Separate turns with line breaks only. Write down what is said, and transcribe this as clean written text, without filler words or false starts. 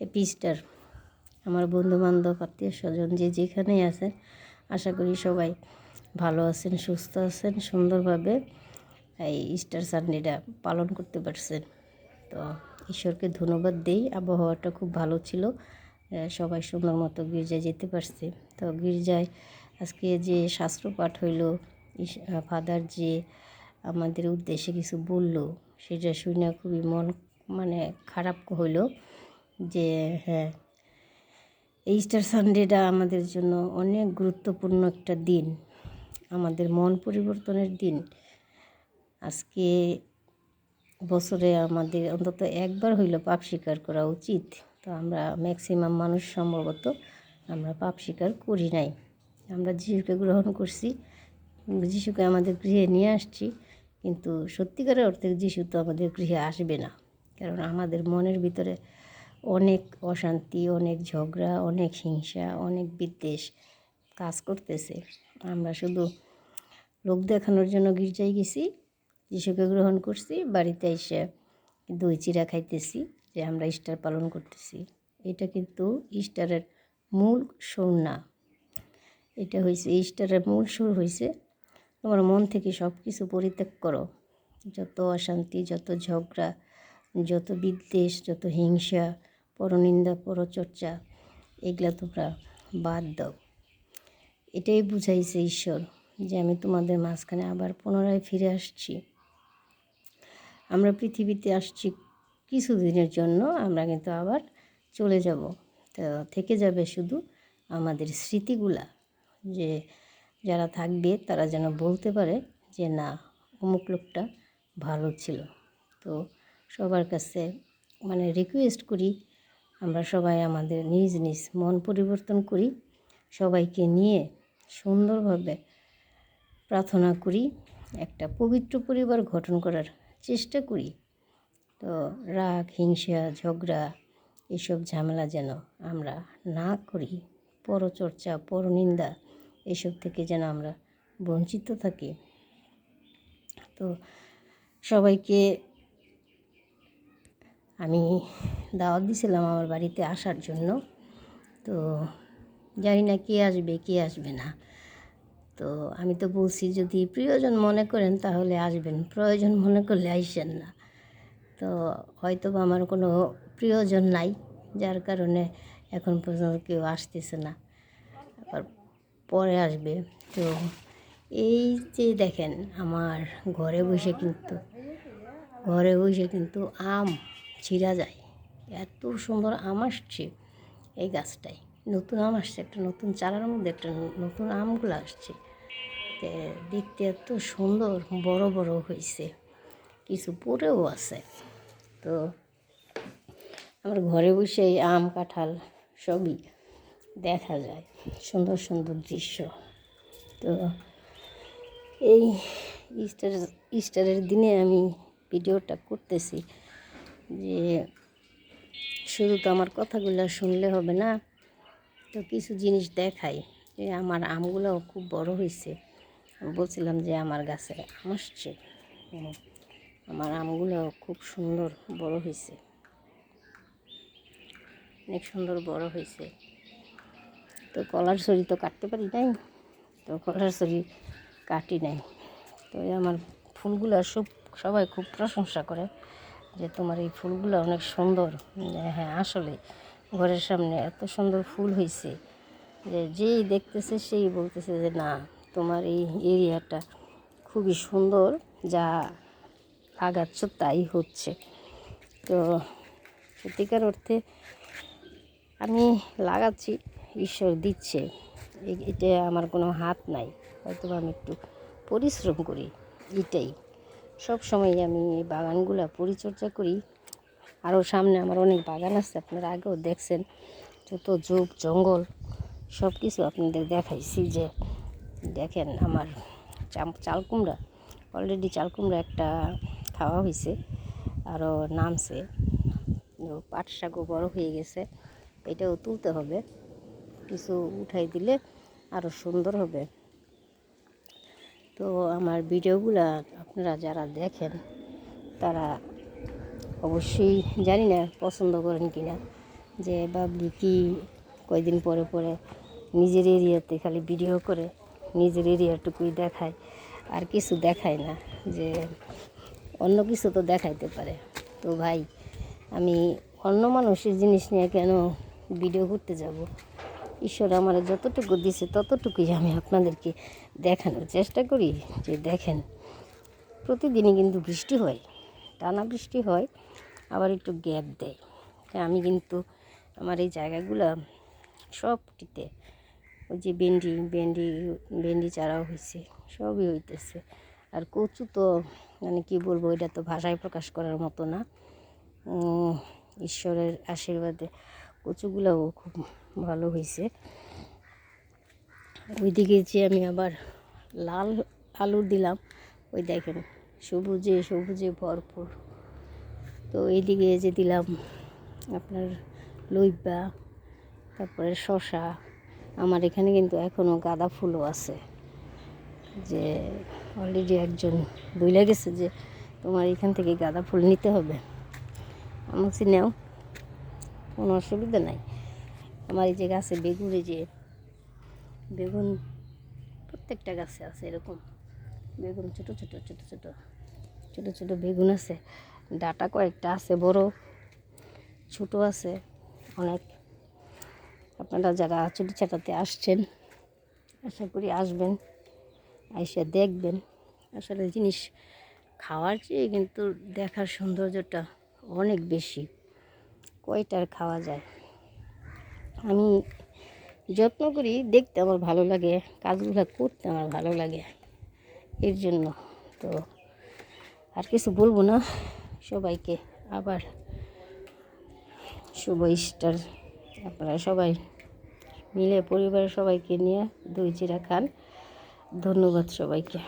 Happy Easter. আমার বন্ধুবান্ধব আত্মীয় স্বজন যে যেখানেই আছেন, আশা করি সবাই ভালো আছেন, সুস্থ আছেন, সুন্দরভাবে এই ইস্টার সানডেটা পালন করতে পারছেন। তো ঈশ্বরকে ধন্যবাদ দেই। আবহাওয়াটা খুব ভালো ছিল, সবাই সুন্দর মতো গির্জায় যেতে পারছে। তো গির্জায় আজকে যে শাস্ত্র পাঠ হইল, ফাদার যে আমাদের উদ্দেশ্যে কিছু বলল, সেটা শুনে খুবই মন খারাপ হইল যে হ্যাঁ, ইস্টার সানডেটা আমাদের জন্য অনেক গুরুত্বপূর্ণ একটা দিন, আমাদের মন পরিবর্তনের দিন। আজকে বছরে আমাদের অন্তত একবার হইল পাপ স্বীকার করা উচিত। তো আমরা ম্যাক্সিমাম মানুষ সম্ভবত আমরা পাপ স্বীকার করি নাই। আমরা যিশুকে গ্রহণ করছি, যিশুকে আমাদের গৃহে নিয়ে আসছি, কিন্তু সত্যিকারের অর্থে যিশু তো আমাদের গৃহে আসবে না। কারণ আমাদের মনের ভিতরে অনেক অশান্তি, অনেক ঝগড়া, অনেক হিংসা, অনেক বিদ্বেষ কাজ করতেছে। আমরা শুধু লোক দেখানোর জন্য গির্জায় গেছি, যিশুকে গ্রহণ করছি, বাড়িতে এসে দই চিড়া খাইতেছি যে আমরা ইস্টার পালন করতেছি। এটা কিন্তু ইস্টারের মূল সুর না। এটা হয়েছে ইস্টারের মূল সুর হয়েছে তোমার মন থেকে সব কিছু পরিত্যাগ করো। যত অশান্তি, যত ঝগড়া, যত বিদ্বেষ, যত হিংসা, পরনিন্দা, পরচর্চা, এগুলা তোমরা বাদ দাও। এটাই বুঝাইছে ঈশ্বর যে আমি তোমাদের মাঝখানে আবার পুনরায় ফিরে আসছি। আমরা পৃথিবীতে আসছি কিছুদিনের জন্য, আমরা কিন্তু আবার চলে যাব। তো থেকে যাবে শুধু আমাদের স্মৃতিগুলা, যে যারা থাকবে তারা যেন বলতে পারে যে না, অমুক লোকটা ভালো ছিল। তো সবার কাছে রিকোয়েস্ট করি, আমরা সবাই আমাদের নিজ নিজ মন পরিবর্তন করি, সবাইকে নিয়ে সুন্দরভাবে প্রার্থনা করি, একটা পবিত্র পরিবার গঠন করার চেষ্টা করি। তো রাগ, হিংসা, ঝগড়া, এসব ঝামেলা যেন আমরা না করি। পরচর্চা, পরনিন্দা, এসব থেকে যেন আমরা বঞ্চিত থাকি। তো সবাইকে আমি দাওয়াত দিয়েছিলাম আমার বাড়িতে আসার জন্য। তো জানি না কে আসবে কে আসবে না। তো আমি তো বলছি যদি প্রিয়জন মনে করেন তাহলে আসবেন, প্রয়োজন মনে করলে আইসেন না। তো হয়তো আমার কোনো প্রিয়জন নাই, যার কারণে এখন পর্যন্ত কেউ আসতেছে না, আবার পরে আসবে। তো এই যে দেখেন, আমার ঘরে বসে কিন্তু আম ছিঁড়া যায়। এত সুন্দর আম আসছে এই গাছটায়, নতুন আম আসছে, একটা নতুন চারার মধ্যে একটা নতুন আমগুলো আসছে। দেখতে এত সুন্দর, বড় বড় হয়েছে, কিছু পড়েও আছে। তো আমার ঘরে বসে এই আম, কাঁঠাল সবই দেখা যায়, সুন্দর সুন্দর দৃশ্য। তো এই ইস্টারের দিনে আমি ভিডিওটা করতেছি যে শুধু তো আমার কথাগুলো শুনলে হবে না, তো কিছু জিনিস দেখাই। যে আমার আমগুলোও খুব বড় হয়েছে। আমি বলছিলাম যে আমার গাছে আম আসছে, আমার আমগুলো খুব সুন্দর বড় হয়েছে, অনেক সুন্দর বড় হয়েছে। তো কলার ছড়ি তো কাটতে পারি নাই, তো কলার ছড়ি কাটি নাই। তো আমার ফুলগুলো সবাই খুব প্রশংসা করে যে তোমার এই ফুলগুলো অনেক সুন্দর। হ্যাঁ, আসলে ঘরের সামনে এত সুন্দর ফুল হয়েছে যে যেই দেখতেছে সেই বলতেছে যে না, তোমার এই এরিয়াটা খুবই সুন্দর, যা লাগাচ্ছ তাই হচ্ছে। তো সত্যিকার অর্থে আমি লাগাচ্ছি, ঈশ্বর দিচ্ছে, এটা আমার কোনো হাত নাই। হয়তো আমি একটু পরিশ্রম করি, এটাই। সব সময় আমি এই বাগানগুলো পরিচর্যা করি। আরও সামনে আমার অনেক বাগান আছে, আপনারা আগেও দেখছেন, যত ঝোপ জঙ্গল সব কিছু আপনাদের দেখাইছি। যে দেখেন আমার চাল কুমড়া, অলরেডি চাল কুমড়া একটা খাওয়া হয়েছে, আরও নামছে। পাট শাকও বড় হয়ে গেছে, এটাও তুলতে হবে, কিছু উঠাই দিলে আরও সুন্দর হবে। তো আমার ভিডিওগুলো আপনারা যারা দেখেন তারা অবশ্যই, জানি না পছন্দ করেন কি না, যে বাবলি কি কয়দিন পরে পরে নিজের এরিয়াতে খালি ভিডিও করে নিজের এরিয়াটুকুই দেখায়, আর কিছু দেখায় না, যে অন্য কিছু তো দেখাইতে পারে। তো ভাই, আমি অন্য মানুষের জিনিস নিয়ে কেন ভিডিও করতে যাব? ঈশ্বর আমার যতটুকু দিছে ততটুকুই আমি আপনাদেরকে দেখানোর চেষ্টা করি, যে দেখেন প্রতিদিনই কিন্তু বৃষ্টি হয়, টানা বৃষ্টি হয়, আবার একটু গ্যাপ দেয়। আমি কিন্তু আমার এই জায়গাগুলো সবটিতে ওই যে ভেন্ডি চারাও হয়েছে, সবই হইতেছে। আর কচু তো মানে কি বলবো, এটা তো ভাষায় প্রকাশ করার মতো না। ঈশ্বরের আশীর্বাদে কচুগুলোও খুব ভালো হয়েছে। ওইদিকে যে আমি আবার লাল আলু দিলাম, ওই দেখেন সবুজে সবুজে ভরপুর। তো এইদিকে যে দিলাম আপনার লইবা, তারপরে শসা। আমার এখানে কিন্তু এখনও গাঁদা ফুলও আছে, যে অলরেডি একজন বইলে গেছে যে তোমার এখান থেকে গাঁদা ফুল নিতে হবে। আমি বলছি নেও, কোনো অসুবিধা নাই। আমার এই যে গাছে বেগুন, এই যে বেগুন প্রত্যেকটা গাছে আছে এরকম বেগুন, ছোটো ছোটো ছোটো ছোটো ছোটো ছোটো বেগুন আছে। ডাটা কয়েকটা আছে, বড় ছোট আছে অনেক। আপনারা যারা ছুটি ছাটাতে আসছেন, আশা করি আসবেন, এসে দেখবেন। আসলে জিনিস খাওয়ার চেয়ে কিন্তু দেখার সৌন্দর্যটা অনেক বেশি, কয়টার খাওয়া যায়। আমি যত্ন করি, দেখতে আমার ভালো লাগে, কাজগুলো করতে আমার ভালো লাগে, এর জন্য। তো আর কিছু বলবো না। সবাইকে আবার শুভ ইস্টার। আপনারা সবাই মিলে পরিবারের সবাইকে নিয়ে দই চিড়া খান। ধন্যবাদ সবাইকে।